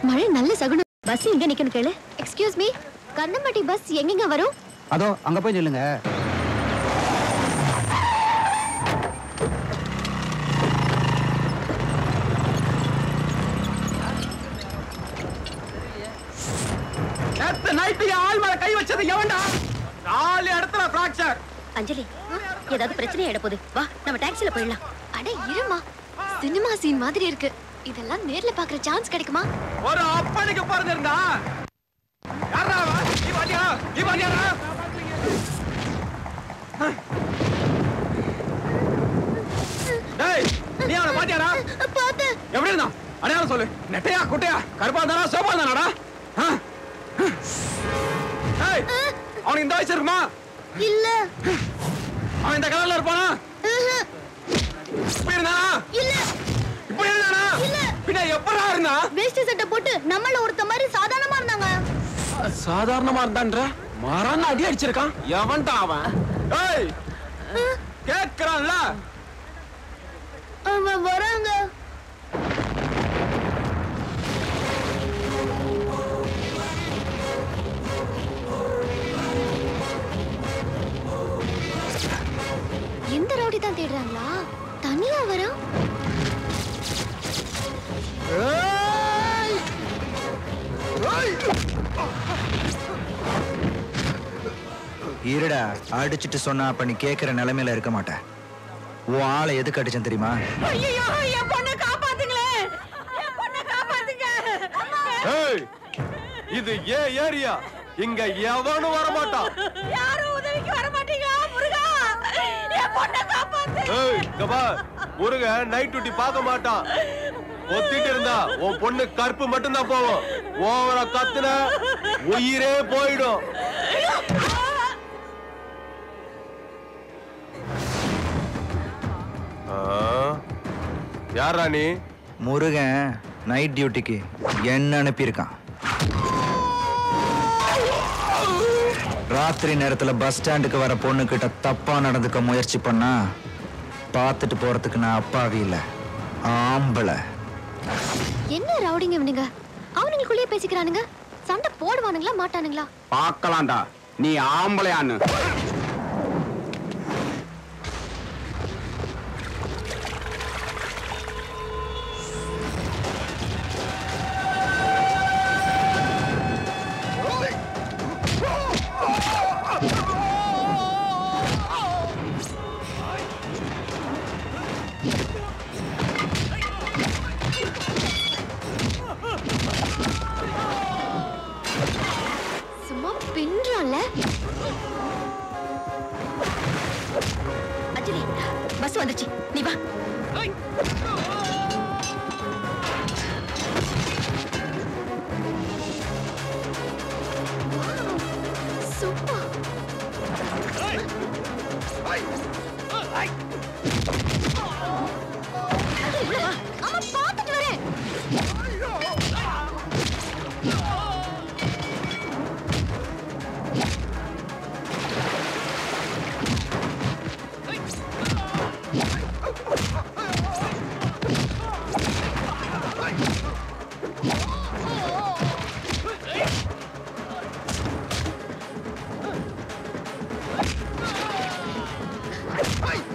மழை நல்ல சகுனம். பஸ் எங்க நிக்கணும் கேளு. எக்ஸ்கியூஸ் மீ, கண்ணம்பட்டி பஸ் எங்கெங்க வரும்? அதோ அங்க போய் நில்லுங்க. நேத்து நைட்டு ஆள் மேல கை வச்சது எவன்டா? 4 இடத்துல பிராக்சர். அஞ்சலி, ஏதாவது பிரச்சனை ஆயிட போகுது. வா, நம்ம டாக்ஸில போயிடலாம். அட இருமா, சினிமா சீன் மாதிரி இருக்கு. இதெல்லாம் நேர்ல பாக்குற சான்ஸ் கிடைக்குமா? ஒரு அப்பனுக்கு பிறந்திருந்தா யாரா அவன்? நீ வாடியா? நீ வாடியாடா? டேய், நீ அவனை பாத்தியாடா? பாத்து. எப்படி இருந்தான்? அடையாளம் சொல்லு. நெட்டையா குட்டையா கருப்பா இருந்தானா சோப்பா இருந்தானாடா? டேய், அவனுக்கு இந்த வயசு இருக்குமா? இல்ல. அவன் இந்த கலர்ல இருப்பானா? இப்ப இருந்தானா? இல்ல. இப்ப இருந்தானா? இல்ல. பின்ன எப்பறா இருந்தா? வேஷ்டி சட்டை போட்டு நம்மள ஒருத்த மாதிரி சாதாரணமா இருந்தாங்க. சாதாரணமா இருந்தான்ற மரண அடி அடிச்சிருக்கான். எவன்டா அவன்? ஏய், கேக்குறான்ல. அவன் வராங்க. இந்த ரவுடி தான் தேடுறாங்களா? தனியா வரான். இருடா, அடிச்சுட்டு சொன்னா அப்ப நீ கேக்குற நிலைமையில இருக்க மாட்டேன். உன் ஆளை எதுக்கு அடிச்சேன் தெரியுமா? ஐயோ, என் பொண்ணை காப்பாத்துங்களே, என் பொண்ணை காப்பாத்துங்க. ஏய், இது ஏரியா. இங்க எவனும் வர மாட்டான். யாரும் உதவிக்கு வர மாட்டீங்களா? முருகா, என் பொண்ணை காப்பாத்து. ஏய், கபா, முருக நைட் டியூட்டி பார்க்க மாட்டான். ஒத்திட்டு இருந்தா உன் பொண்ணு கற்பு மட்டும் தான் போவோம். ஓவரா கத்துன உயிரே போயிடும். யாரா நீ? முருகன் நைட் டியூட்டிக்கு என்ன அனுப்பியிருக்கான். ராத்திரி நேரத்துல பஸ் ஸ்டாண்டுக்கு வர பொண்ணு கிட்ட தப்பா நடந்துக்க முயற்சி பண்ணா பார்த்துட்டு போறதுக்கு நான் அப்பாவி இல்ல, ஆம்பளை. என்ன ரவுடிங்க இவனுங்க? அவனுங்களுக்குள்ளேயே பேசிக்கிறானுங்க. சண்டை போடுவானுங்களா மாட்டானுங்களா? பார்க்கலாம்டா நீ ஆம்பளையான்னு. சும்மா பின்றான்ல. அஞ்சலி, பஸ் வந்துச்சு, நீ வா. சூப்பர். அம்மா பாத்துட்டு வரேன்.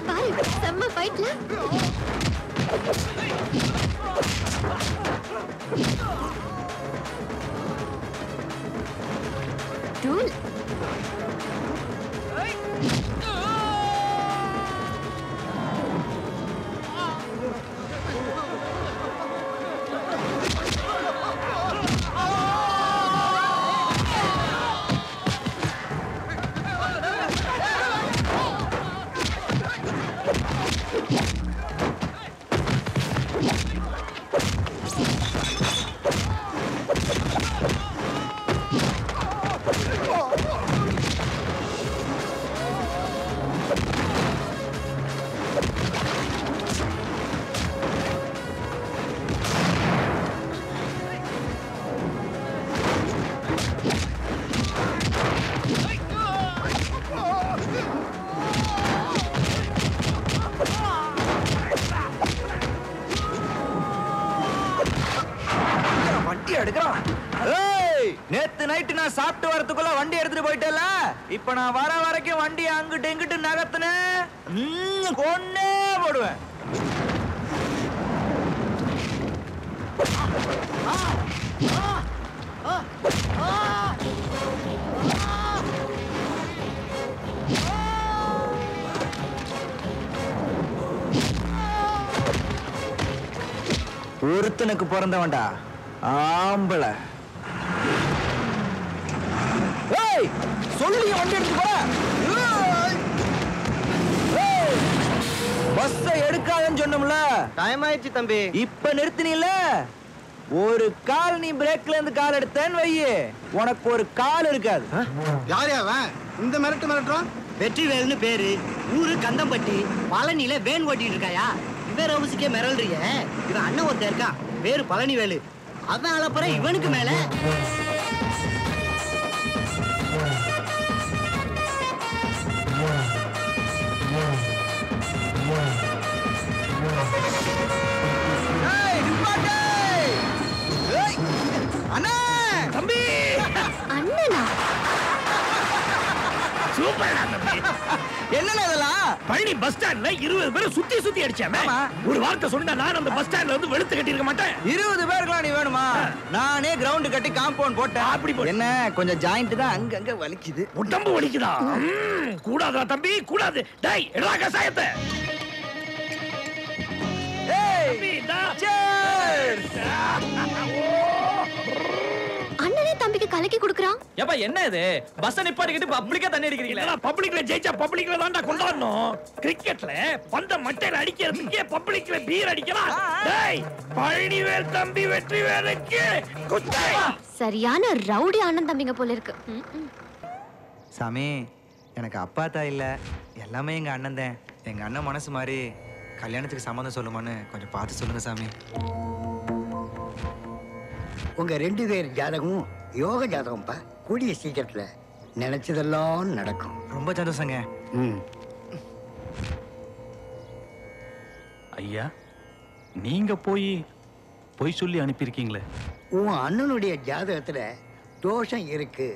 பாரு, செம்ம ஃபைட்ல. தூள். எடுக்கிறோம். ஏய், நேத்து நைட்டு நான் சாப்பிட்டு வரதுக்குள்ள வண்டி எடுத்துட்டு போயிட்டேல, இப்ப நான் வர வரைக்கும் வண்டி அங்கிட்டு இங்கிட்டு நகர்த்துனேன், கொன்னே போடுவேன். ஒருத்தனுக்கு பிறந்தவன்டா, ஆம்பளை. ஏய், சொல்லி வண்டி எடுத்து போற. பஸ்ஸை எடுக்காதன்னு சொன்னோம்ல, டைம் ஆயிடுச்சு தம்பி. இப்ப நிறுத்தினீல, ஒரு கால் நீ பிரேக்ல இருந்து கால் எடுத்தேன்னு வையே, உனக்கு ஒரு கால் இருக்காது. யார் அவன் இந்த மிரட்டுறான்? வெற்றிவேல்னு பேரு, ஊரு கந்தம்பட்டி, பழனியில வேன் ஓட்டிட்டு இருக்காயா? இவன் ரவுசிக்கே மிரள்றிய. இவன் அண்ணன் ஒருத்தன் இருக்கான், பேரு பழனிவேலு. அவன் அலப்புற இவனுக்கு மேல. அண்ணா, தம்பி, அண்ணனா? சூப்பர்டா தம்பி. என்னண்ணா இதெல்லாம்? பழனி பஸ் ஸ்டாண்ட்ல 20 பேரை சுத்தி சுத்தி அடிச்சாமே. ஆமா. ஒரு வார்த்தை சொன்னா நான் அந்த பஸ் ஸ்டாண்ட்ல வந்து வெளுத்து கட்டி இருக்க மாட்டேன். 20 பேருக்குலாம் நீ வேணுமா? நானே கிரவுண்ட் கட்டி காம்பவுண்ட் போட்டேன். அப்படி போடு. என்ன, கொஞ்சம் ஜாயிண்ட் தான் அங்கங்க வலிக்குது. உடம்பு வலிக்குதா? கூடாதா தம்பி, கூடாது. டேய், எடுடா கசாயத்தை. ஏய், தம்பி, இந்தா. cheers. அண்ணனே தம்பிக்கு கலக்கி குடுக்குறான். ஏப்பா என்ன இது, பஸ் நிப்பாட்டிக்கிட்டு பப்ளிக்கா தண்ணி அடிக்கிறீங்களா? இல்லடா, பப்ளிக்ல ஜெயிச்சா பப்ளிக்ல தான்டா கொண்டாடணும். கிரிக்கெட்ல பந்த மட்டையில அடிக்கிறதுக்கே பப்ளிக்ல பீர் அடிக்கலாம். டேய், பழனிவேல் தம்பி வெற்றிவேலுக்கு குச்சை. சரியான ரவுடி அண்ணன் தம்பிங்க போல இருக்கு. சாமி, எனக்கு அப்பா தான் இல்ல, எல்லாமே எங்க அண்ணன் தான். எங்க அண்ணன் மனசு மாதிரி கல்யாணத்துக்கு சம்மந்தம் சொல்லுமான்னு கொஞ்சம் பார்த்து சொல்லுங்க சாமி. உங்க 2 பேர் ஜாதகமும் யோக ஜாதகம்ப்பா. கூடிய சீக்கிரத்துல நினைச்சதெல்லாம் நடக்கும். ரொம்ப சந்தோஷங்க. ஐயா, நீங்க பொய் சொல்லி அனுப்பியிருக்கீங்களே. உன் அண்ணனுடைய ஜாதகத்துல தோஷம் இருக்கு,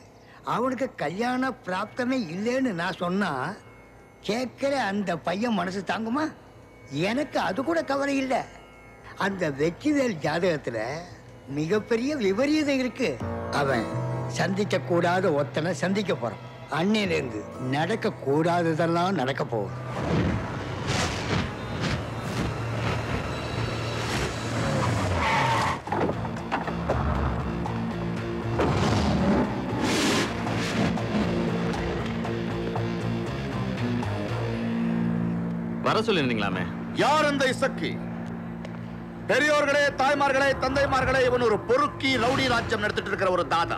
அவனுக்கு கல்யாண பிராப்தமே இல்லைன்னு நான் சொன்னா கேட்கிற அந்த பையன் மனசு தாங்குமா? எனக்கு அது கூட கவலை இல்லை. அந்த வெற்றிவேல் ஜாதகத்துல மிகப்பெரிய விபரீதம் இருக்கு. அவன் சந்திக்க கூடாத ஒத்தனை சந்திக்க போறான். அன்னையிலிருந்து நடக்க கூடாததெல்லாம் நடக்க போகுது. வர சொல்லிருந்தீங்களாமே. யார் அந்த இசக்கி? பெரியோர்களே, தாய்மார்களே, தந்தைமார்களே, இவன் ஒரு பொறுக்கி ரவுடி ராஜ்யம் நடத்திட்டு இருக்கிற ஒரு தாதா.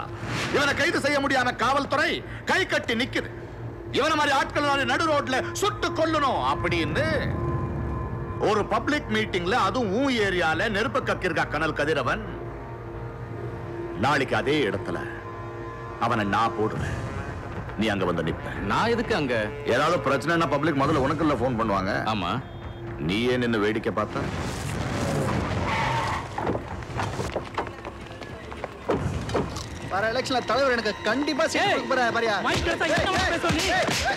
இவனை கைது செய்ய முடியாம காவல்துறை கை கட்டி நிக்குது. இவன மாதிரி ஆட்கள் நடு ரோட்ல சுட்டு கொல்லணும் அப்படின்னு ஒரு பப்ளிக் மீட்டிங்ல, அதுவும் ஏரியால நெருப்பு கக்கிருக்கா கனல் கதிரவன். நாளைக்கு அதே இடத்துல அவனை நான் போடுவேன், நீ அங்க வந்து நிப்ப. நான் எதுக்கு அங்க? ஏதாவது பிரச்சனைனா பப்ளிக் முதல்ல உனக்குள்ள போன் பண்ணுவாங்க. ஆமா, நீ ஏன் நின்னு வேடிக்கை பார்த்த? வர எலெக்ஷன்ல தலைவர் எனக்கு கண்டிப்பா சீட் கொடுக்க போறாரு பாரியா. மைக் எடுத்தா என்ன பேச நீ?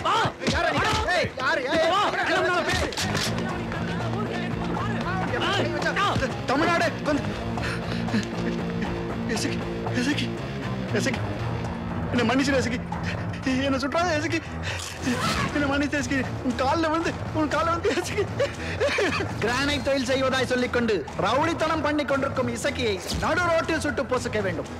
வா. யார் வா, கிளம்புடா பேசு. தமிழ்நாடு எசக்கி எசக்கி எசக்கி என்ன மன்னிச்சிரு எசக்கி, என்ன சுற்றாத எசக்கி, என்ன மன்னிச்சு எசக்கி, உன் காலில் வந்து எசக்கி. கிரானைட் தொழில் செய்வதாய் சொல்லிக்கொண்டு ரவுடித்தனம் பண்ணி கொண்டிருக்கும் இசக்கியை நடு ரோட்டில் சுட்டு பொசுக்க வேண்டும்.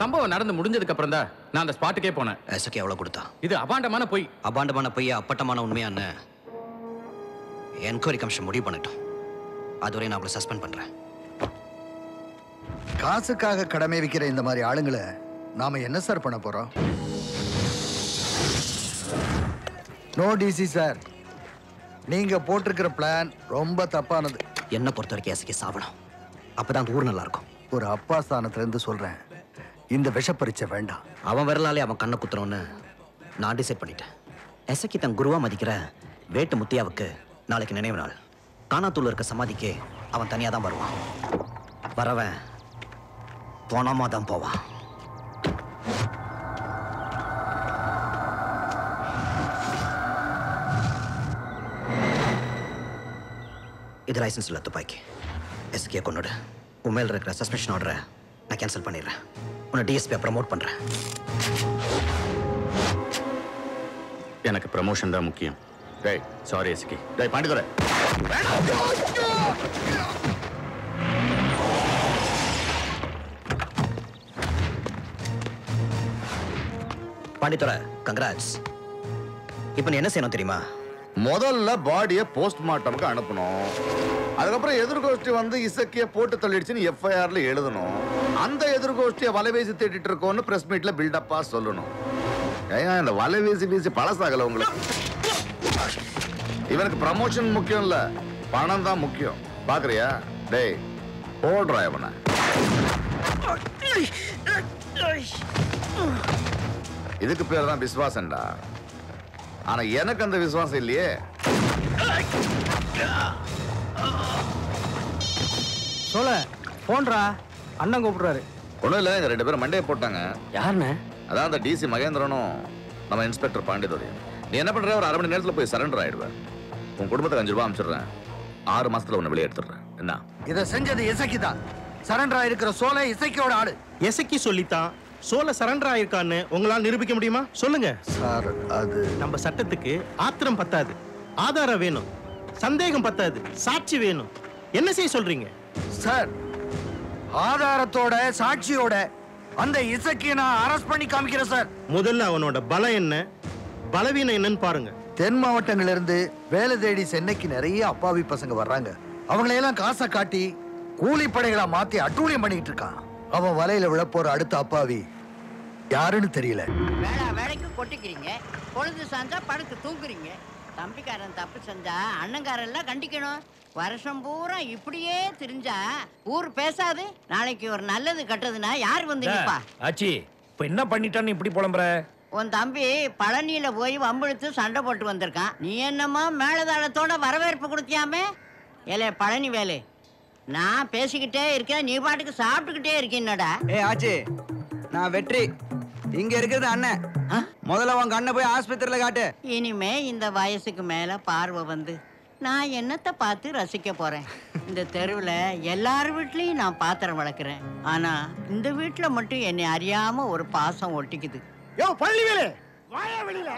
சம்பவம் நடந்து முடிஞ்சதுக்கு அப்புறம் தான் நான் அந்த ஸ்பாட்டுக்கே போனேன். எசக்கி எவ்வளவு கொடுத்தா? இது அபாண்டமான பொய். அபாண்டமான பொய்யா அப்பட்டமான உண்மையான்னு என்கொயரி கமிஷன் முடிவு பண்ணட்டும். அதுவரை நான் அவளை சஸ்பெண்ட் பண்றேன். காசுக்காக கடமை வைக்கிற இந்த மாதிரி ஆளுங்களை நாம என்ன சார் பண்ண போறோம்? நோ டிசி சார், நீங்க போட்டிருக்கிற பிளான் ரொம்ப தப்பானது. என்ன பொறுத்த வரைக்கும் எசக்கி சாவணும், அப்பதான் ஊர் நல்லா இருக்கும். ஒரு அப்பா ஸ்தானத்துல இருந்து சொல்றேன், இந்த விஷ பரீட்சை வேண்டாம். அவன் விரலாலே அவன் கண்ணை குத்துறோன்னு நான் டிசைட் பண்ணிட்டேன். எசக்கி தன் குருவா மதிக்கிற வேட்டு முத்தியாவுக்கு நாளைக்கு நினைவு நாள். காணாத்தூள் இருக்க சமாதிக்கு அவன் தனியா தான் வருவான். வரவன் போனாமா தான் போவான். இது லைசன்ஸ் இல்ல துப்பாக்கி. எஸ்கே கொண்டுடு. உண்மையில் இருக்கிற சஸ்பென்ஷன் ஆர்டரை நான் கேன்சல் பண்ணிடுறேன். உன்னை டிஎஸ்பியை ப்ரமோட் பண்றேன். எனக்கு ப்ரமோஷன் தான் முக்கியம். டேய் சாரி எஸ்கே. டேய் பாண்டிதுரை. பாண்டித்துரை கங்க்ராட்ஸ். இப்போ நீ என்ன செய்யணும் தெரியுமா? முதல்ல பாடியை போஸ்ட்மார்ட்டமுக்கு அனுப்பணும். அதுக்கப்புறம் எதிர்கோஷ்டி வந்து இசக்கிய போட்டு தள்ளிடுச்சுன்னு எஃப்ஐஆர்ல எழுதணும். அந்த எதிர்கோஷ்டியை வலைவீசி தேடிட்டு இருக்கோன்னு பிரஸ் மீட்ல பில்டப்பா சொல்லணும். ஏன் இந்த வலைவீசி வீசி பழசாகல உங்களுக்கு? இவனுக்கு ப்ரமோஷன் முக்கியம் இல்ல, பணம் தான் முக்கியம். பாக்குறியா? டேய் போடுறா இவனை. இதுக்கு பேர் தான் விசுவாசம்டா. ஆனா எனக்கு அந்த விசுவாசம் இல்லையே. சொல்ல போன்றா அண்ணன் கூப்பிடுறாரு. ஒண்ணும் இல்ல, இந்த 2 பேரும் மண்டையை போட்டாங்க. யாருன்னு? அதான் அந்த டிசி மகேந்திரனும் நம்ம இன்ஸ்பெக்டர் பாண்டிதுரையும். நீ என்ன பண்ற? ஒரு 1/2 மணி நேரத்துல போய் சரண்டர் ஆயிடுவேன். உன் குடும்பத்துக்கு 5 ரூபாய் அனுப்பிச்சிடுறேன். 6 மாசத்துல உன்னை வெளியே எடுத்துடுறேன். என்ன? இதை செஞ்சது இசக்கி தான். சரண்டர் ஆயிருக்கிற சோலை இசக்கியோட ஆளு. எசக்கி சொல்லித்தான் சோலை சரண்டர் ஆயிருக்கான்னு உங்களால் நிரூபிக்க முடியுமா? சொல்லுங்க சார். அது நம்ம சட்டத்துக்கு ஆத்திரம் பத்தாது, ஆதாரம் வேணும். சந்தேகம் பத்தாது, சாட்சி வேணும். என்ன செய்ய சொல்றீங்க சார்? ஆதாரத்தோட சாட்சியோட அந்த இசக்கியை நான் அரெஸ்ட் பண்ணி காமிக்கிறேன் சார். முதல்ல அவனோட பலம் என்ன, பலவீனம் என்னன்னு பாருங்க. தென் மாவட்டங்கள்ல இருந்து வேலை தேடி சென்னைக்கு நிறைய அப்பாவி பசங்க வர்றாங்க. அவங்களையெல்லாம் காசை காட்டி கூலிப்படைகளா மாத்தி அட்டூழியம் பண்ணிட்டு இருக்கான். அவன் வலையில விழப்போற அடுத்த அப்பாவி யாருன்னு தெரியல. வேலைக்கு கொட்டிக்கிறீங்க, பொழுது சாஞ்சா படுத்து தூங்குறீங்க. தம்பிக்காரன் தப்பு செஞ்சா அண்ணங்காரெல்லாம் கண்டிக்கணும். வருஷம் பூரா இப்படியே தெரிஞ்சா ஊர் பேசாது. நாளைக்கு ஒரு நல்லது கட்டுறதுன்னா யார் வந்து நிப்பா? ஆச்சி இப்ப என்ன பண்ணிட்டான்னு இப்படி புலம்புற? உன் தம்பி பழனியில போய் வம்பிழுத்து சண்டை போட்டு வந்திருக்கான். நீ என்னமோ மேலதாளத்தோட வரவேற்பு கொடுத்தியாமே. ஏலே பழனி வேலு, நான் பேசிக்கிட்டே இருக்கேன், நீ பாட்டுக்கு சாப்பிட்டுக்கிட்டே இருக்கீன்னடா. ஆச்சி நான் வெற்றி. இங்க இருக்கிறது அண்ணன். முதல்ல உங்க அண்ணன் போய் ஆஸ்பத்திரியில காட்டு. இனிமே இந்த வயசுக்கு மேல பார்வை வந்து நான் என்னத்தை பார்த்து ரசிக்க போறேன்? இந்த தெருவுல எல்லார் வீட்லயும் நான் பாத்திரம் வளர்க்குறேன். ஆனா இந்த வீட்டுல மட்டும் என்னை அறியாம ஒரு பாசம் ஒட்டிக்குது. யோ பள்ளிவேலு, வாயா வெளியில.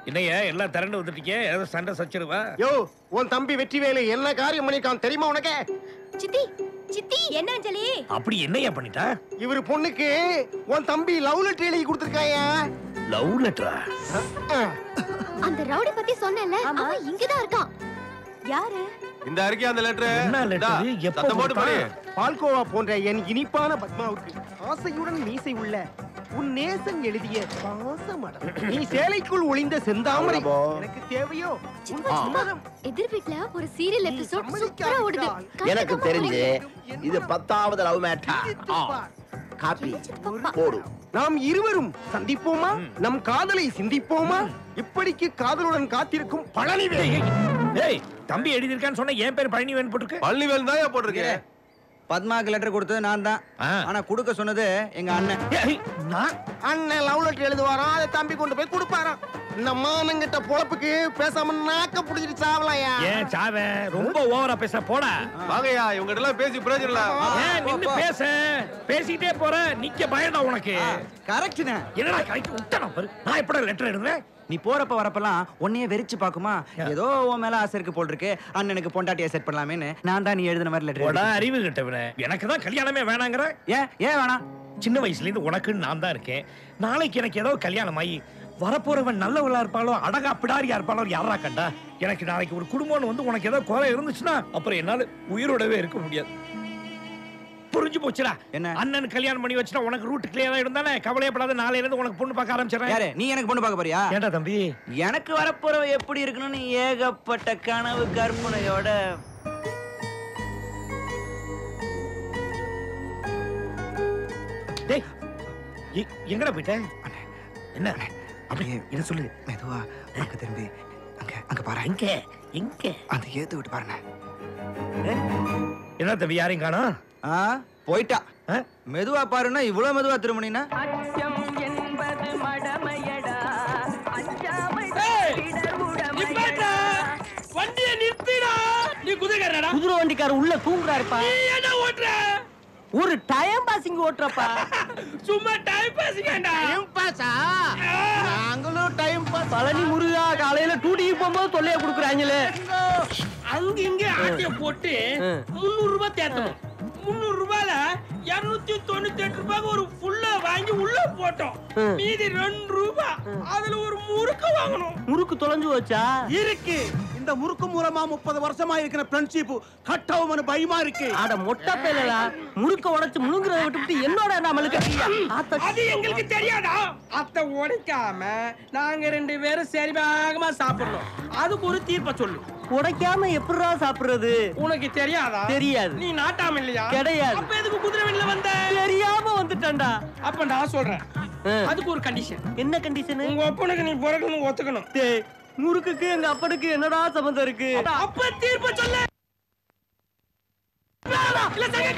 என்னையா எல்லாம் திரண்டு வந்துட்டீங்க? ஏதோ சண்டை சச்சிருவா? யோ உன் தம்பி வெற்றிவேலு என்ன காரியம் பண்ணிருக்கான் தெரியுமா உனக்கு? சித்தி சித்தி என்ன அஞ்சலி? அப்படி என்னையா பண்ணிட்டா? இவரு பொண்ணுக்கு உன் தம்பி லவ் லெட்டர் எழுதி கொடுத்திருக்காயா. லவ் லெட்டரா? அந்த ரவுடி பத்தி சொன்னேன்ல, அவன் இங்கதான் இருக்கான். யாரு? இந்த அறிக்கை அந்த லெட்டர். என்ன லெட்டர்? எப்ப போட்டு பாரு. பால்கோவா போன்ற என் இனிப்பான பத்மாவுக்கு ஆசையுடன் மீசை உள்ள உன் நேசன் எழுதிய பாசமடல். நீ சேலைக்குள் ஒளிந்த செந்தாமரை எனக்கு தேவையோ? எதிர் வீட்ல ஒரு சீரியல் எபிசோட் சூப்பரா ஓடுது. எனக்கு தெரிஞ்சு இது 10வது லவ் மேட்டர். காப்பி போடு. நாம் இருவரும் சந்திப்போமா? நம் காதலை சிந்திப்போமா? இப்படிக்கு காதலுடன் காத்திருக்கும் பழனிவேல். ஏய் தம்பி எழுதிருக்கான்னு சொன்ன, என் பேர் பழனிவேல் போட்டுருக்கு. பழனிவேல் தான் போட்டுருக்கு. பத்மாக்கு லெட்டர் கொடுத்தது நான் தான். ஆனா கொடுக்க சொன்னது எங்க அண்ணன். அண்ணன் லவ் லெட்டர் எழுதுவாராம், அதை தம்பி கொண்டு போய் கொடுப்பாராம். இந்த மானங்கிட்ட பொழப்புக்கு பேசாம நாக்க புடிச்சிட்டு சாவலாயா? ஏன் சாவேன்? ரொம்ப ஓவரா பேச போடா. வாங்கயா இவங்க எல்லாம் பேசி பிரயோஜனம் இல்ல. ஏன் நின்னு பேச? பேசிட்டே போற, நிக்க பயடா உனக்கு. கரெக்ட்னே. என்னடா கரெக்ட் விட்டனா பாரு. நான் எப்பட லெட்டர் எழுதுறேன்? நீ போறப்ப வரப்பெல்லாம் உன்னையே வெறிச்சு பாக்குமா? ஏதோ உன் மேல ஆசை இருக்கு போல் இருக்கு, அண்ணனுக்கு பொண்டாட்டியை செட் பண்ணலாமேன்னு நான் தான் நீ எழுதின மாதிரி லெட்டர். போடா அறிவு கட்டவனே. எனக்கு தான் கல்யாணமே வேணாங்கற. ஏன் வேணாம்? சின்ன வயசுல இருந்து உனக்குன்னு நான் தான் இருக்கேன். நாளைக்கு எனக்கு ஏதோ கல்யாணம் ஆகி வரப்போறவன் நல்லவளா இருப்பாளோ, அழகா பிடாரியா இருப்பாளோ, யாரா கண்டா? எனக்கு நாளைக்கு ஒரு குடும்பம்னு வந்து உனக்கு ஏதோ குறை இருந்துச்சுன்னா அப்புறம் என்னால உயிரோடவே இருக்க முடியாது. புரிஞ்சு போச்சுடா. என்ன? அண்ணன் கல்யாணம் பண்ணி வச்சுட்டா உனக்கு ரூட் கிளியரா இருந்தானே, கவலையப்படாத. நாளையில இருந்து உனக்கு பொண்ணு பார்க்க ஆரம்பிச்சறேன். யாரு நீ எனக்கு பொண்ணு பார்க்க போறியா? ஏண்டா தம்பி, எனக்கு வரப்போறவ எப்படி இருக்கணும்னு ஏகப்பட்ட கனவு கற்பனையோட. டேய் எங்கடா போயிட்ட? என்ன அப்படியே என்ன சொல்லு மெதுவா அங்க திரும்பி அங்க அங்க பாரு. எங்க அந்த ஏத்து விட்டு பாருங்க. என்ன தம்பி யாரையும் காணோம்? போயிட்டா. மெதுவா பாருன்னா இவ்வளவு மெதுவா திரும்பினா வண்டியை நிறுத்திடா. நீ குதிரைக்காரடா. குதிரை வண்டிக்காரர் உள்ள தூங்குறாருப்பா. நீ என்ன ஓட்டுற? ஒரு டைம் பாசிங் ஓட்டுறப்பா. சும்மா டைம் பாசிங்கடா. டைம் பாஸா? நாங்களும் டைம் பாஸ். பழனி முருகா காலையில டூட்டிக்கு போகும்போது தொல்லைய குடுக்குறாங்களே. அங்க இங்க ஆட்டிய போட்டு 300 ரூபாய் தேத்தணும். 300 ரூபாயில 298 ரூபாய்க்கு ஒரு ஃபுல்லா வாங்கி உள்ள போட்டோம். மீதி 2 ரூபாய். அதுல ஒரு முறுக்கு வாங்கணும். முறுக்கு தொலைஞ்சு வச்சா? இருக்கு. இந்த முறுக்கு மூலமா 30 வருஷமா இருக்கிற ஃப்ரெண்ட்ஷிப் கட்டவும்னு பயமா இருக்கு. அட மொட்டை பேலடா. முறுக்க உடைச்சு முழுங்குறத விட்டுட்டு என்னோட நம்மளுக்கு அது எங்களுக்கு தெரியாதா? அத்தை உடைக்காம நாங்க 2 பேரும் சரி பாகமா சாப்பிடணும். அதுக்கு ஒரு தீர்ப்ப சொல்லு. உடைக்காம எப்படிடா சாப்பிடுறது? உனக்கு தெரியாதா? தெரியாது. நீ நாட்டாம இல்லையா? கிடையாது. அப்ப எதுக்கு குதிரை வண்டில வந்த? தெரியாம வந்துட்டேன்டா. அப்ப நான் சொல்றேன். அதுக்கு ஒரு கண்டிஷன். என்ன கண்டிஷன்? உங்க அப்பனுக்கு நீ பிறக்கணும் ஒத்துக்கணும். முறுக்குக்கு எங்க அப்பனுக்கு என்னடா சம்பந்தம் இருக்கு? அப்ப தீர்ப்பு சொல்லு. இல்ல சங்க